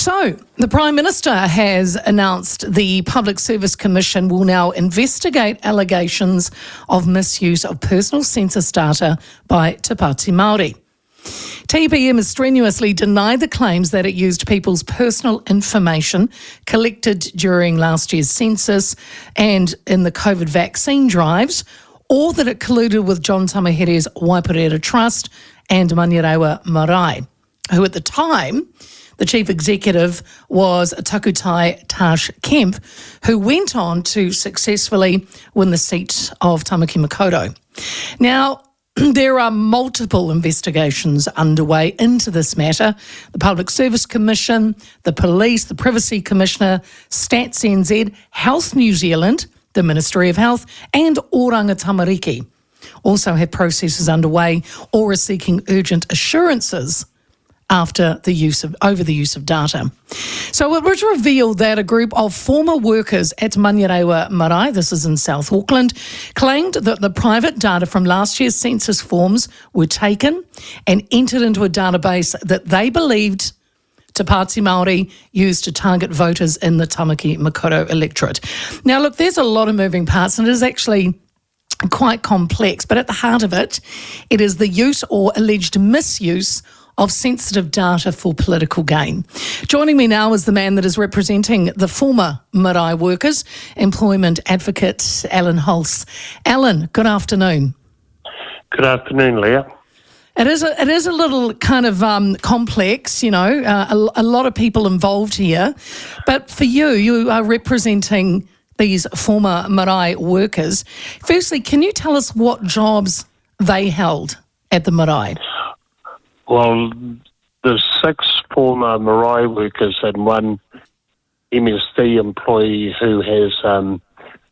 So, the Prime Minister has announced the Public Service Commission will now investigate allegations of misuse of personal census data by Te Pāti Māori. TPM has strenuously denied the claims that it used people's personal information collected during last year's census and in the COVID vaccine drives, or that it colluded with John Tamahere's Waipurera Trust and Manirewa Marae, who at the time, the chief executive was Takutai Tash Kemp, who went on to successfully win the seat of Tamaki Makaurau. Now, there are multiple investigations underway into this matter. The Public Service Commission, the Police, the Privacy Commissioner, Stats NZ, Health New Zealand, the Ministry of Health and Oranga Tamariki also have processes underway or are seeking urgent assurances over the use of data. So it was revealed that a group of former workers at Manirewa Marae, this is in South Auckland, claimed that the private data from last year's census forms were taken and entered into a database that they believed Te Pāti Māori used to target voters in the Tamaki Makaurau electorate. Now, look, there's a lot of moving parts and it is actually quite complex, but at the heart of it, it is the use or alleged misuse of sensitive data for political gain. Joining me now is the man that is representing the former marae workers, employment advocate Allan Halse. Allan, good afternoon. Good afternoon, Leah. It is a little kind of complex, you know, a lot of people involved here. But for you are representing these former marae workers. Firstly, can you tell us what jobs they held at the marae? Well, the 6 former marae workers and 1 MSD employee who has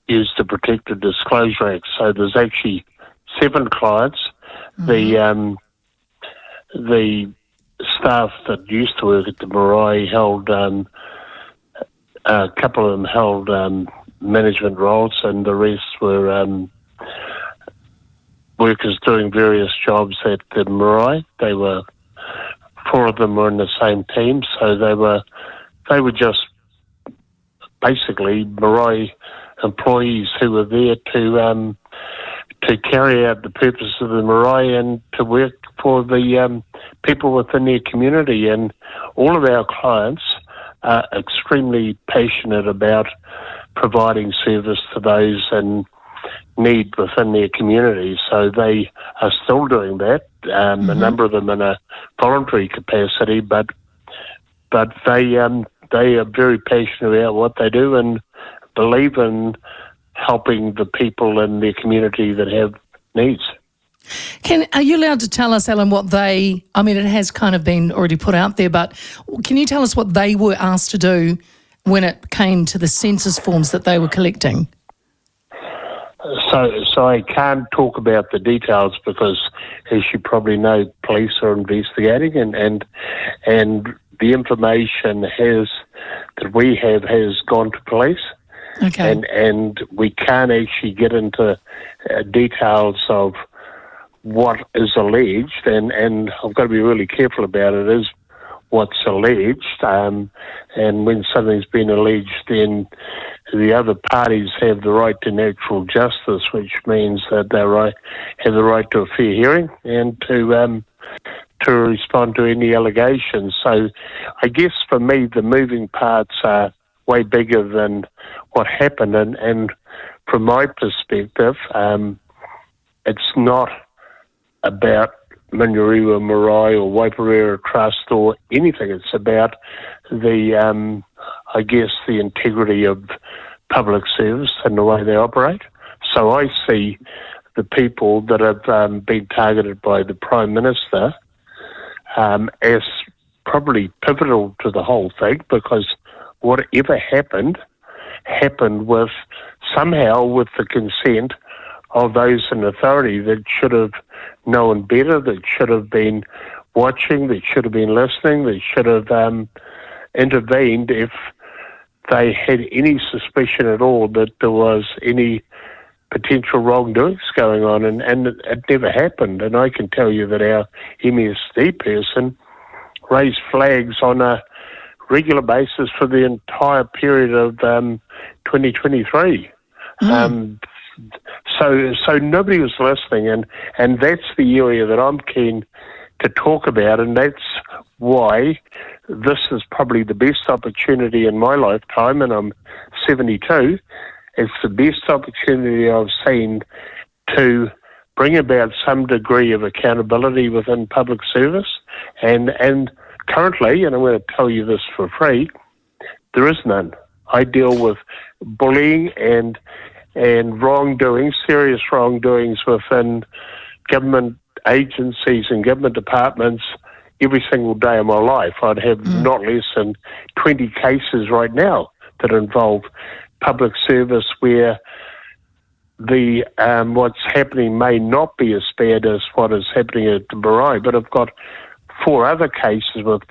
used the Protected Disclosure Act. So there's actually 7 clients. Mm-hmm. The staff that used to work at the marae held, a couple of them held management roles and the rest were workers doing various jobs at the marae. 4 of them were in the same team, so they were just basically marae employees who were there to carry out the purpose of the marae and to work for the people within their community. And all of our clients are extremely passionate about providing service to those in need within their community. So they are still doing that, a number of them in a voluntary capacity, but they are very passionate about what they do and believe in helping the people in their community that have needs. Are you allowed to tell us, Allan, it has kind of been already put out there, but can you tell us what they were asked to do when it came to the census forms that they were collecting? So I can't talk about the details because, as you probably know, police are investigating and the information that we have has gone to police. Okay. And we can't actually get into details of what is alleged, and I've got to be really careful about it, is what's alleged, and when something's been alleged, then the other parties have the right to natural justice, which means that they have the right to a fair hearing and to respond to any allegations. So I guess for me the moving parts are way bigger than what happened, and from my perspective, it's not about Manirewa Marae or Waipurera Trust or anything. It's about the integrity of public service and the way they operate. So I see the people that have been targeted by the Prime Minister as probably pivotal to the whole thing, because whatever happened with the consent of those in authority that should have known better, that should have been watching, that should have been listening, that should have intervened if they had any suspicion at all that there was any potential wrongdoings going on, and it never happened. And I can tell you that our MSD person raised flags on a regular basis for the entire period of 2023. So nobody was listening, and that's the area that I'm keen to talk about, and that's why this is probably the best opportunity in my lifetime, and I'm 72. It's the best opportunity I've seen to bring about some degree of accountability within public service, and currently, and I'm going to tell you this for free, there is none. I deal with bullying and wrongdoings, serious wrongdoings within government agencies and government departments every single day of my life. I'd have not less than 20 cases right now that involve public service where the what's happening may not be as bad as what is happening at the marae, but I've got 4 other cases with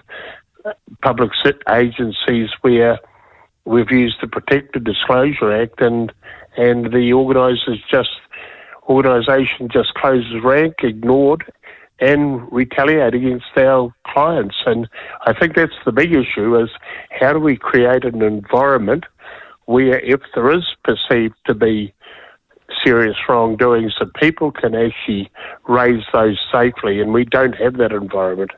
public agencies where we've used the Protected Disclosure Act and the organisation just closes rank, ignored, and retaliate against our clients. And I think that's the big issue, is how do we create an environment where if there is perceived to be serious wrongdoings, that people can actually raise those safely, and we don't have that environment.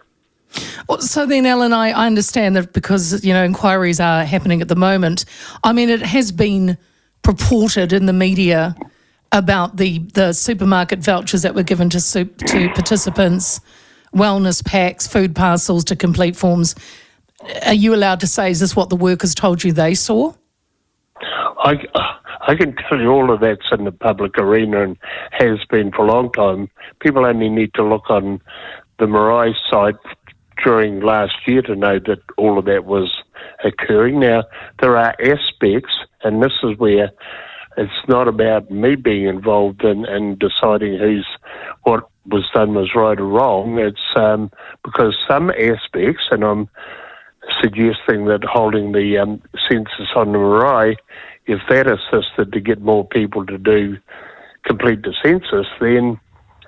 Well, so then, Allan, I understand that because, inquiries are happening at the moment. I mean, it has been purported in the media about the supermarket vouchers that were given to participants, wellness packs, food parcels to complete forms. Are you allowed to say, is this what the workers told you they saw? I can tell you all of that's in the public arena and has been for a long time. People only need to look on the marae site during last year to know that all of that was occurring. Now, there are aspects, and this is where it's not about me being involved in deciding what was done was right or wrong. It's because some aspects, and I'm suggesting that holding the census on the marae, if that assisted to get more people to complete the census, then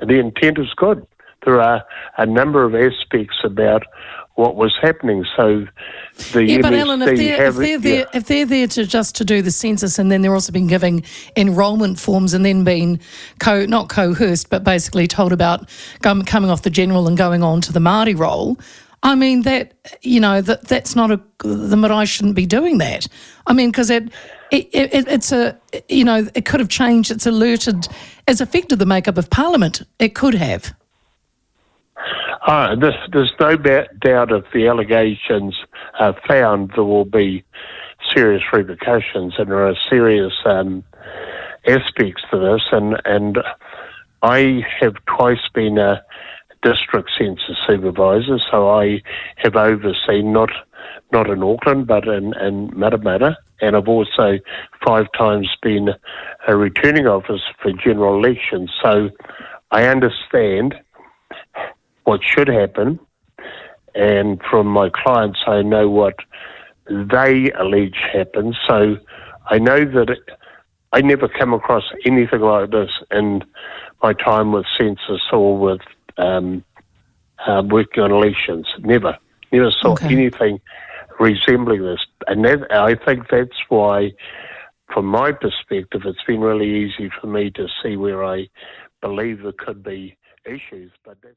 the intent is good. There are a number of aspects about what was happening. So the but Allan, if they're there to do the census, and then they're also been giving enrolment forms, and then being not coerced, but basically told about coming off the general and going on to the Māori role. I mean, that's not the marae shouldn't be doing that. I mean, because it's it could have changed. It's affected the makeup of Parliament. It could have. There's no doubt if the allegations are found, there will be serious repercussions, and there are serious aspects to this. And I have twice been a district census supervisor, so I have overseen not in Auckland but in Matamata, and I've also 5 times been a returning officer for general elections. So I understand what should happen, and from my clients I know what they allege happened. So I know that I never come across anything like this in my time with Census or with working on elections. Never saw anything resembling this. And I think that's why, from my perspective, it's been really easy for me to see where I believe there could be issues. But that's